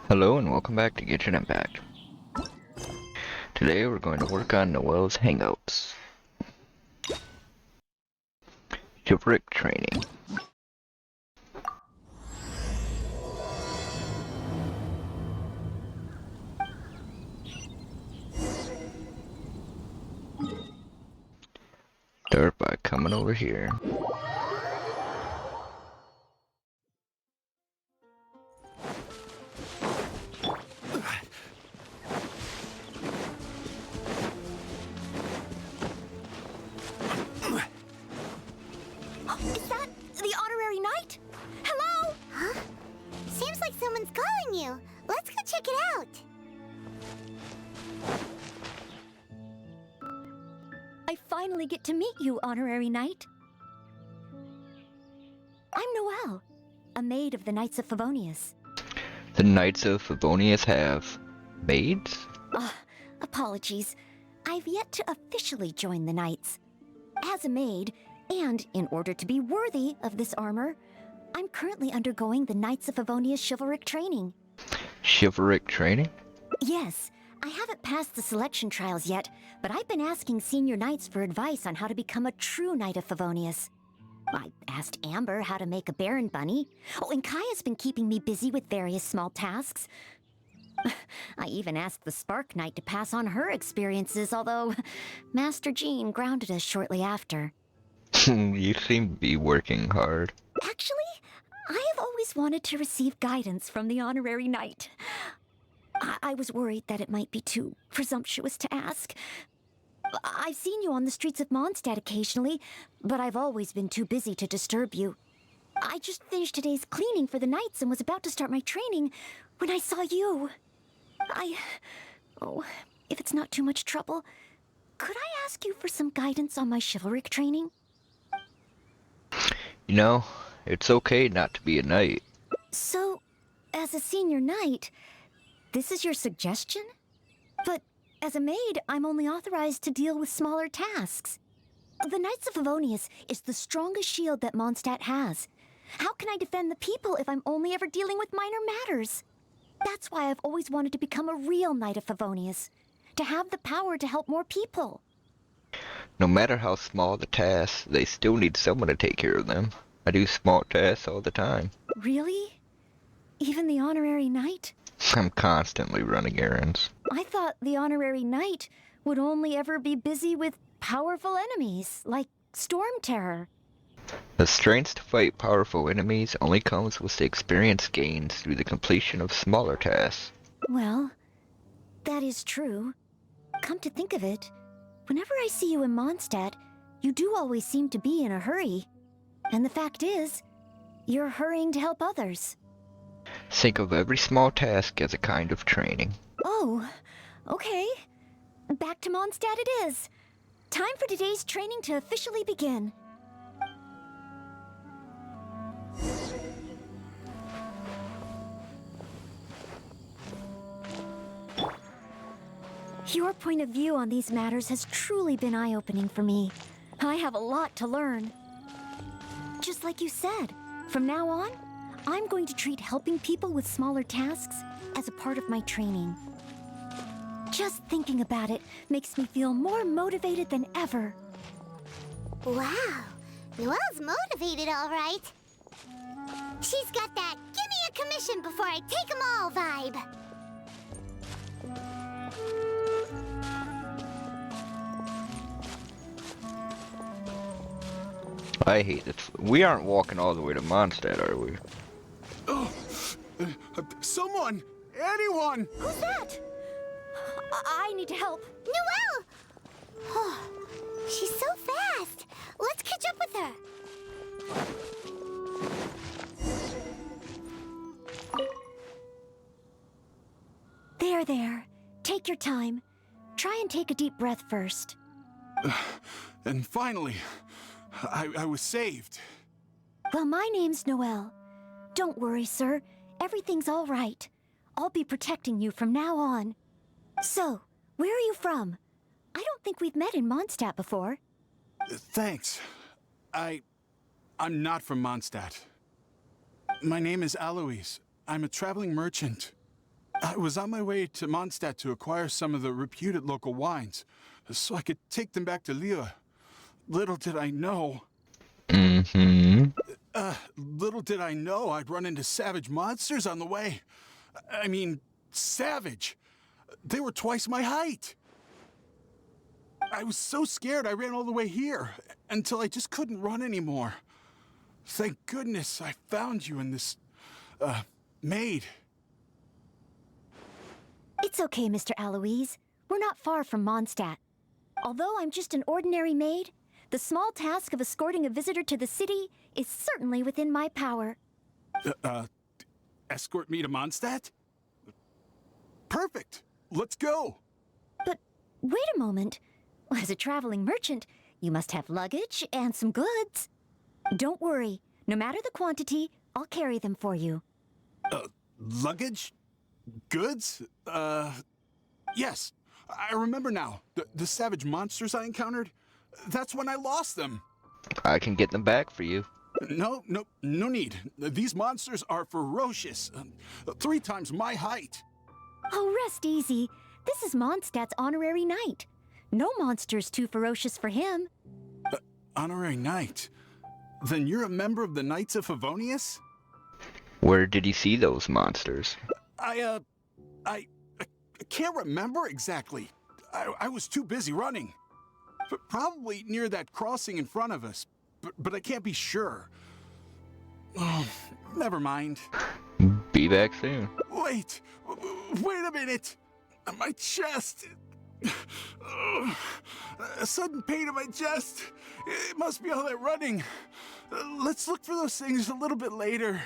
Hello and welcome back to Genshin Impact. Today we're going to work on Noelle's Hangouts. Shipwreck training. Start by coming over here. Is that the honorary knight? Hello? Huh? Seems like someone's calling you. Let's go check it out. I finally get to meet you, honorary knight. I'm Noelle, a maid of the Knights of Favonius. The Knights of Favonius have maids? Apologies. I've yet to officially join the Knights. As a maid, and in order to be worthy of this armor, I'm currently undergoing the Knights of Favonius chivalric training. Chivalric training? Yes, I haven't passed the selection trials yet, but I've been asking senior knights for advice on how to become a true Knight of Favonius. I asked Amber how to make a Baron bunny. Oh, and Kaya's been keeping me busy with various small tasks. I even asked the Spark Knight to pass on her experiences, although Master Jean grounded us shortly after. You seem to be working hard. Actually, I have always wanted to receive guidance from the honorary knight. I was worried that it might be too presumptuous to ask. I've seen you on the streets of Mondstadt occasionally, but I've always been too busy to disturb you. I just finished today's cleaning for the knights and was about to start my training when I saw you. Oh, if it's not too much trouble, could I ask you for some guidance on my chivalric training? You know, it's okay not to be a knight. So, as a senior knight, this is your suggestion? But as a maid, I'm only authorized to deal with smaller tasks. The Knights of Favonius is the strongest shield that Mondstadt has. How can I defend the people if I'm only ever dealing with minor matters? That's why I've always wanted to become a real Knight of Favonius, to have the power to help more people. No matter how small the tasks, they still need someone to take care of them. I do small tasks all the time. Really? Even the honorary knight? I'm constantly running errands. I thought the honorary knight would only ever be busy with powerful enemies, like Storm Terror. The strength to fight powerful enemies only comes with the experience gained through the completion of smaller tasks. Well, that is true. Come to think of it, whenever I see you in Mondstadt, you do always seem to be in a hurry. And the fact is, you're hurrying to help others. Think of every small task as a kind of training. Oh, okay. Back to Mondstadt it is. Time for today's training to officially begin. Your point of view on these matters has truly been eye-opening for me. I have a lot to learn. Just like you said, from now on, I'm going to treat helping people with smaller tasks as a part of my training. Just thinking about it makes me feel more motivated than ever. Wow, Noelle's motivated, all right. She's got that "give me a commission before I take 'em all" vibe. I hate this. We aren't walking all the way to Mondstadt, are we? Someone! Anyone! Who's that? I need to help. Noelle! Oh, she's so fast. Let's catch up with her. There. Take your time. Try and take a deep breath first. And finally, I was saved. Well, my name's Noelle. Don't worry, sir. Everything's all right. I'll be protecting you from now on. So, where are you from? I don't think we've met in Mondstadt before. Thanks. I'm not from Mondstadt. My name is Alois. I'm a traveling merchant. I was on my way to Mondstadt to acquire some of the reputed local wines, so I could take them back to Lille. Little did I know... Mm-hmm. Little did I know I'd run into savage monsters on the way. I mean, savage. They were twice my height. I was so scared I ran all the way here, until I just couldn't run anymore. Thank goodness I found you in this, Maid. It's okay, Mr. Aloise. We're not far from Mondstadt. Although I'm just an ordinary maid, the small task of escorting a visitor to the city is certainly within my power. Escort me to Mondstadt? Perfect. Let's go. But wait a moment. As a traveling merchant, you must have luggage and some goods. Don't worry. No matter the quantity, I'll carry them for you. Luggage? Goods? Yes. I remember now. The savage monsters I encountered? That's when I lost them. I can get them back for you. No need. These monsters are ferocious. 3 times my height. Oh, rest easy. This is Mondstadt's honorary knight. No monster's too ferocious for him. Honorary knight? Then you're a member of the Knights of Favonius? Where did you see those monsters? I can't remember exactly. I was too busy running. But probably near that crossing in front of us. But I can't be sure. Oh, never mind. Be back soon. Wait a minute. My chest. A sudden pain in my chest. It must be all that running. Let's look for those things a little bit later.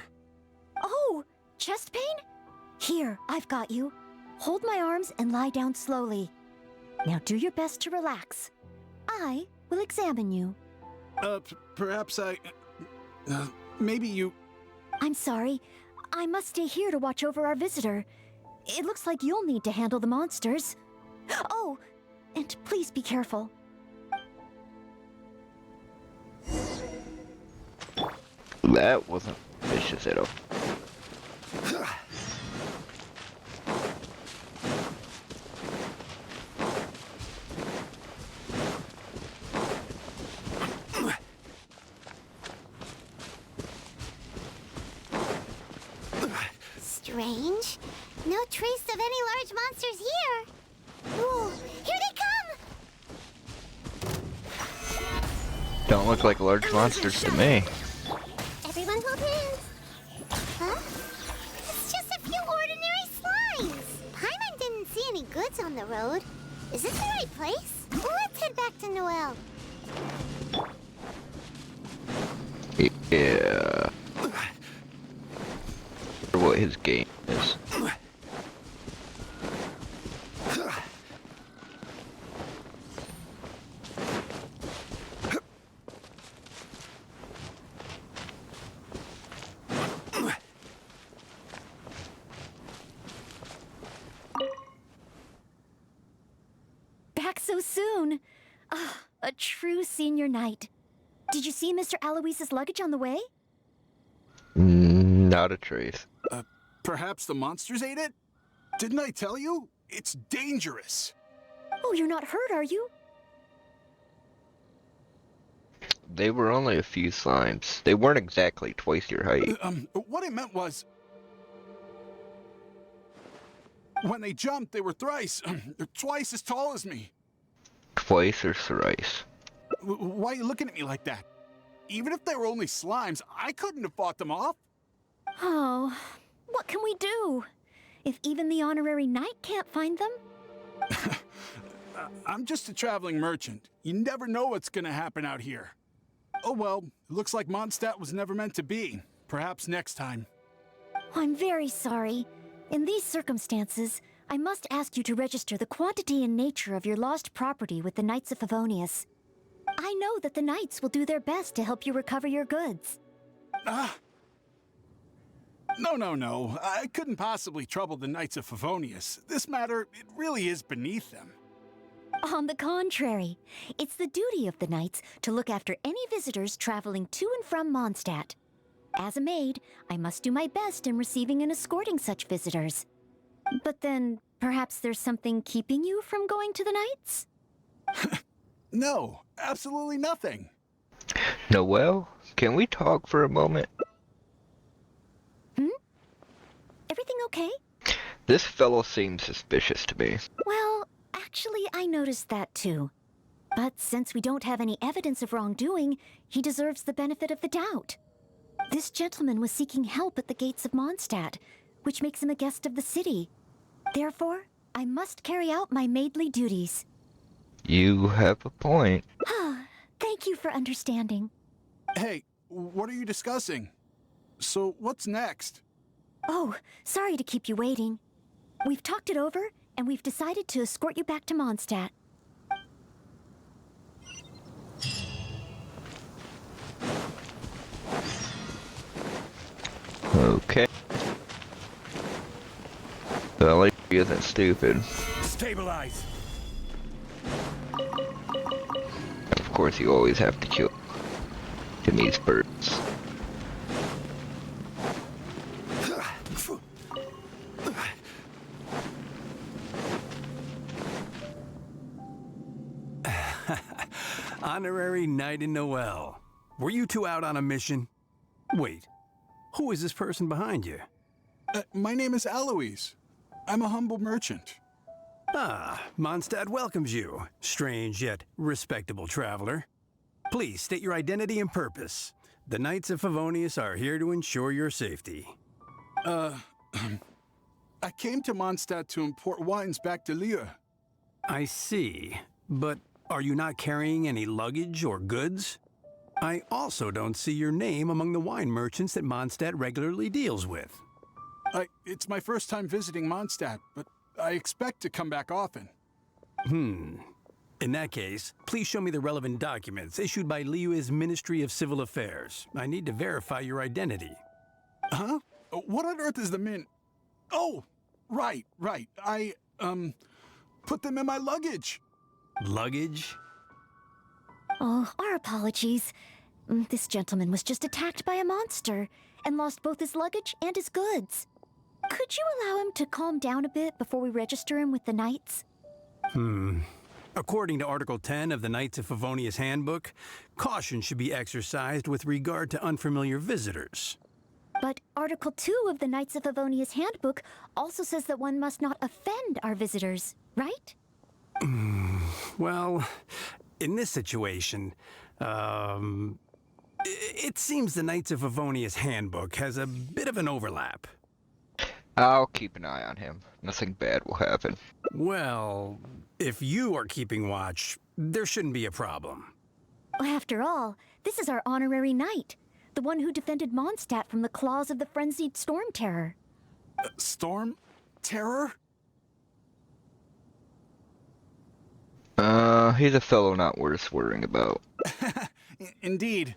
Oh, chest pain? Here, I've got you. Hold my arms and lie down slowly. Now do your best to relax. I will examine you. Perhaps maybe you... I'm sorry. I must stay here to watch over our visitor. It looks like you'll need to handle the monsters. Oh, and please be careful. That wasn't vicious at all. Strange. No trace of any large monsters here. Ooh, here they come! Don't look like large monsters to me. Everyone hold hands. Huh? It's just a few ordinary slimes. Paimon didn't see any goods on the road. Is this the right place? Let's head back to Noelle. Yeah. What his game is. Back so soon. Ah, a true senior knight. Did you see Mr. Aloise's luggage on the way? Not a trace. Perhaps the monsters ate it? Didn't I tell you? It's dangerous. Oh, you're not hurt, are you? They were only a few slimes. They weren't exactly twice your height. What I meant was... When they jumped, they were twice as tall as me. Twice or thrice. Why are you looking at me like that? Even if they were only slimes, I couldn't have fought them off. Oh, what can we do? If even the honorary knight can't find them? I'm just a traveling merchant. You never know what's gonna happen out here. Oh well, it looks like Mondstadt was never meant to be. Perhaps next time. I'm very sorry. In these circumstances, I must ask you to register the quantity and nature of your lost property with the Knights of Favonius. I know that the Knights will do their best to help you recover your goods. No. I couldn't possibly trouble the Knights of Favonius. This matter, it really is beneath them. On the contrary, it's the duty of the Knights to look after any visitors traveling to and from Mondstadt. As a maid, I must do my best in receiving and escorting such visitors. But then, perhaps there's something keeping you from going to the Knights? No, absolutely nothing. Noelle, can we talk for a moment? Everything okay? This fellow seems suspicious to me. Well, actually, I noticed that too. But since we don't have any evidence of wrongdoing, he deserves the benefit of the doubt. This gentleman was seeking help at the gates of Mondstadt, which makes him a guest of the city. Therefore, I must carry out my maidly duties. You have a point. Thank you for understanding. Hey, what are you discussing? So, what's next? Oh, sorry to keep you waiting. We've talked it over, and we've decided to escort you back to Mondstadt. Okay. Well, he isn't stupid. Stabilize. Of course, you always have to kill Timmy's birds. Honorary Knight in Noelle. Were you two out on a mission? Wait, who is this person behind you? My name is Eloise. I'm a humble merchant. Ah, Mondstadt welcomes you, strange yet respectable traveler. Please state your identity and purpose. The Knights of Favonius are here to ensure your safety. I came to Mondstadt to import wines back to Lille. I see, but are you not carrying any luggage or goods? I also don't see your name among the wine merchants that Mondstadt regularly deals with. It's my first time visiting Mondstadt, but I expect to come back often. In that case, please show me the relevant documents issued by Liyue's Ministry of Civil Affairs. I need to verify your identity. Huh? What on earth is the min... Oh, right. I put them in my luggage. Luggage? Oh, our apologies. This gentleman was just attacked by a monster and lost both his luggage and his goods. Could you allow him to calm down a bit before we register him with the Knights? According to Article 10 of the Knights of Favonius Handbook, caution should be exercised with regard to unfamiliar visitors. But Article 2 of the Knights of Favonius Handbook also says that one must not offend our visitors, right? Well, in this situation, it seems the Knights of Favonius Handbook has a bit of an overlap. I'll keep an eye on him. Nothing bad will happen. Well, if you are keeping watch, there shouldn't be a problem. After all, this is our honorary knight, the one who defended Mondstadt from the claws of the frenzied storm terror. Storm? Terror? He's a fellow not worth worrying about. Indeed.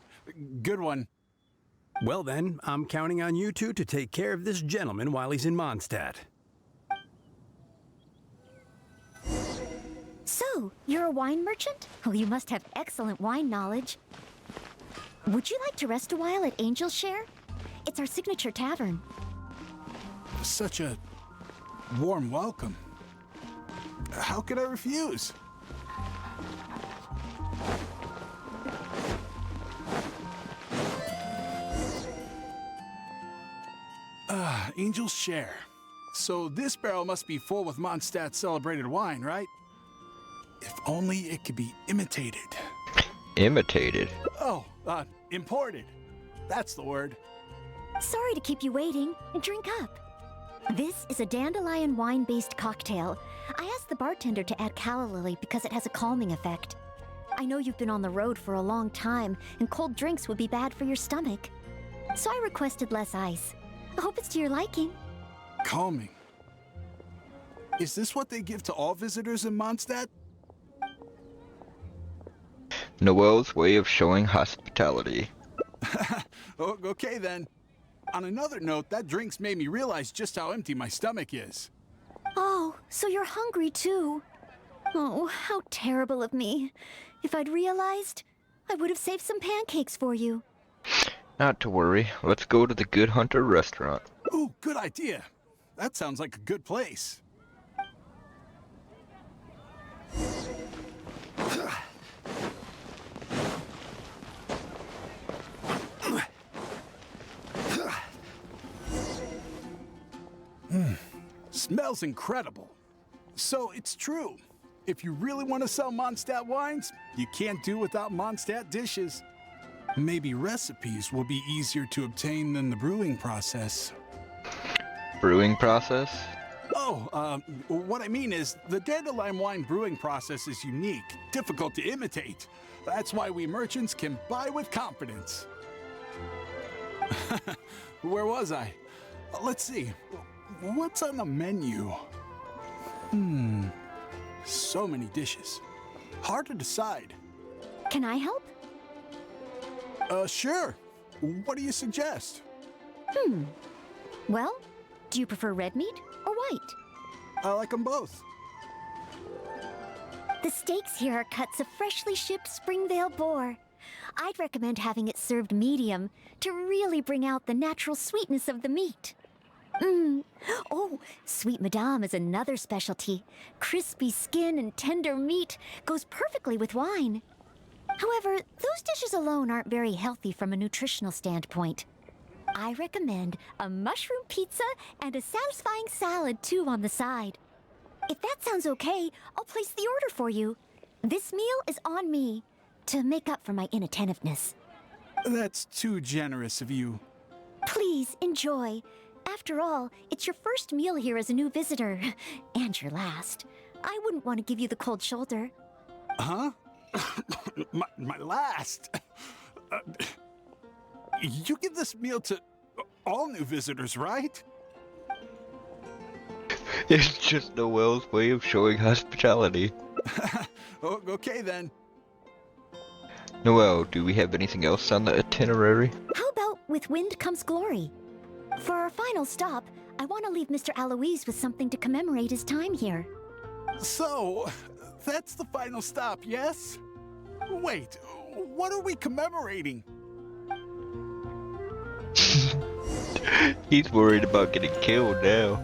Good one. Well then, I'm counting on you two to take care of this gentleman while he's in Mondstadt. So, you're a wine merchant? Oh, you must have excellent wine knowledge. Would you like to rest a while at Angel's Share? It's our signature tavern. Such a warm welcome. How could I refuse? Angel's Share. So this barrel must be full with Mondstadt's celebrated wine, right? If only it could be imitated. Imitated? Oh, imported. That's the word. Sorry to keep you waiting. Drink up. This is a dandelion wine-based cocktail. I asked the bartender to add calla lily because it has a calming effect. I know you've been on the road for a long time, and cold drinks would be bad for your stomach. So I requested less ice. I hope it's to your liking. Calming. Is this what they give to all visitors in Mondstadt? Noelle's way of showing hospitality. Okay then. On another note, that drink's made me realize just how empty my stomach is. Oh, so you're hungry too. Oh, how terrible of me. If I'd realized, I would have saved some pancakes for you. Not to worry. Let's go to the Good Hunter restaurant. Ooh, good idea. That sounds like a good place. Smells incredible. So it's true. If you really want to sell Mondstadt wines, you can't do without Mondstadt dishes. Maybe recipes will be easier to obtain than the brewing process. Brewing process? Oh, what I mean is, the dandelion wine brewing process is unique, difficult to imitate. That's why we merchants can buy with confidence. Where was I? Let's see. What's on the menu? So many dishes. Hard to decide. Can I help? Sure. What do you suggest? Well, do you prefer red meat or white? I like them both. The steaks here are cuts of freshly shipped Springvale boar. I'd recommend having it served medium to really bring out the natural sweetness of the meat. Oh, Sweet Madame is another specialty. Crispy skin and tender meat goes perfectly with wine. However, those dishes alone aren't very healthy from a nutritional standpoint. I recommend a mushroom pizza and a satisfying salad too on the side. If that sounds okay, I'll place the order for you. This meal is on me to make up for my inattentiveness. That's too generous of you. Please enjoy. After all, it's your first meal here as a new visitor, and your last. I wouldn't want to give you the cold shoulder. Huh? my last? You give this meal to all new visitors, right? It's just Noelle's way of showing hospitality. Okay then. Noelle, do we have anything else on the itinerary? How about with wind comes glory? For our final stop, I want to leave Mr. Aloise with something to commemorate his time here. So, that's the final stop, yes? Wait, what are we commemorating? He's worried about getting killed now.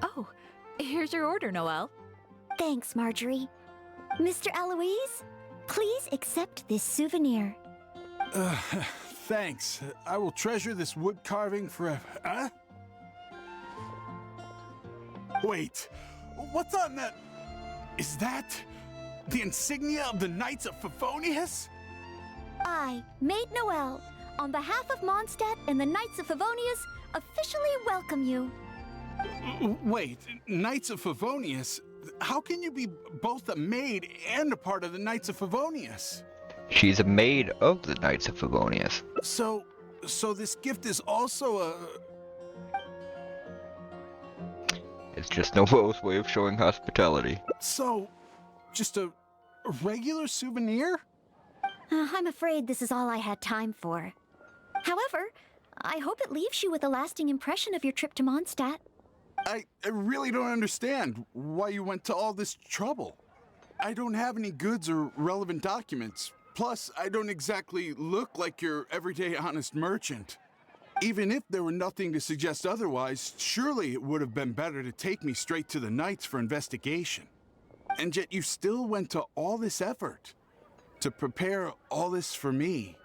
Oh, here's your order, Noelle. Thanks, Marjorie. Mr. Aloise, please accept this souvenir. Thanks. I will treasure this wood carving forever. Huh? Wait, what's on that? Is that the insignia of the Knights of Favonius? I, Maid Noelle, on behalf of Mondstadt and the Knights of Favonius, officially welcome you. Wait, Knights of Favonius? How can you be both a maid and a part of the Knights of Favonius? She's a maid of the Knights of Favonius. So this gift is also a... It's just Noelle's way of showing hospitality. So, just a regular souvenir? I'm afraid this is all I had time for. However, I hope it leaves you with a lasting impression of your trip to Mondstadt. I really don't understand why you went to all this trouble. I don't have any goods or relevant documents. Plus, I don't exactly look like your everyday honest merchant. Even if there were nothing to suggest otherwise, surely it would have been better to take me straight to the Knights for investigation. And yet you still went to all this effort to prepare all this for me.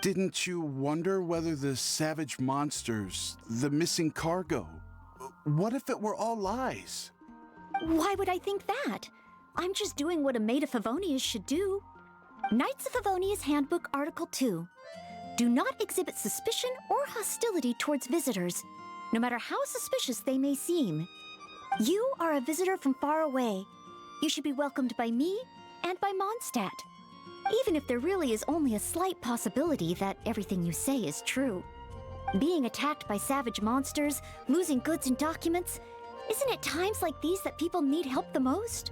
Didn't you wonder whether the savage monsters, the missing cargo, what if it were all lies? Why would I think that? I'm just doing what a maid of Favonius should do. Knights of Favonius Handbook Article 2. Do not exhibit suspicion or hostility towards visitors, no matter how suspicious they may seem. You are a visitor from far away. You should be welcomed by me and by Mondstadt, even if there really is only a slight possibility that everything you say is true. Being attacked by savage monsters, losing goods and documents, isn't it times like these that people need help the most?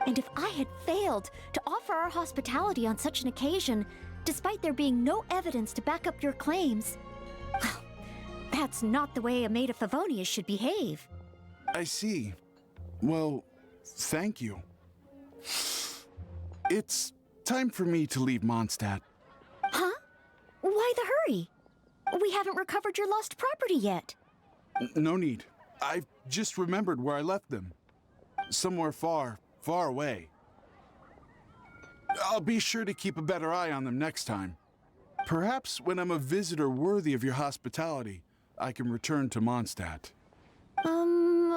And if I had failed to offer our hospitality on such an occasion, despite there being no evidence to back up your claims, well, that's not the way a maid of Favonius should behave. I see. Well, thank you. It's time for me to leave Mondstadt. Huh? Why the hurry? We haven't recovered your lost property yet. No need. I've just remembered where I left them. Somewhere far, far away. I'll be sure to keep a better eye on them next time. Perhaps when I'm a visitor worthy of your hospitality, I can return to Mondstadt.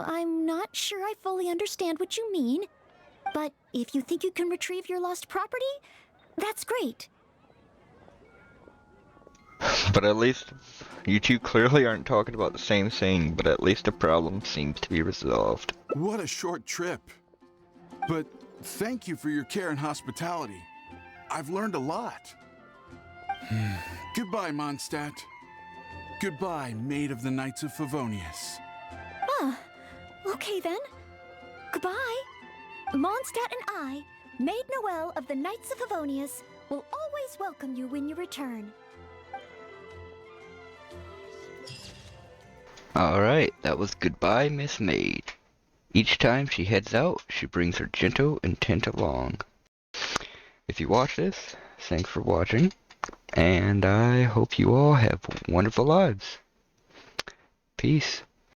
I'm not sure I fully understand what you mean. But if you think you can retrieve your lost property, that's great. But at least you two clearly aren't talking about the same thing, but at least the problem seems to be resolved. What a short trip. But thank you for your care and hospitality. I've learned a lot. Goodbye, Mondstadt. Goodbye, Maid of the Knights of Favonius. Okay then. Goodbye. Mondstadt and I, Maid Noelle of the Knights of Favonius, will always welcome you when you return. Alright, that was Goodbye, Miss Maid. Each time she heads out, she brings her gentle intent along. If you watch this, thanks for watching, and I hope you all have wonderful lives. Peace.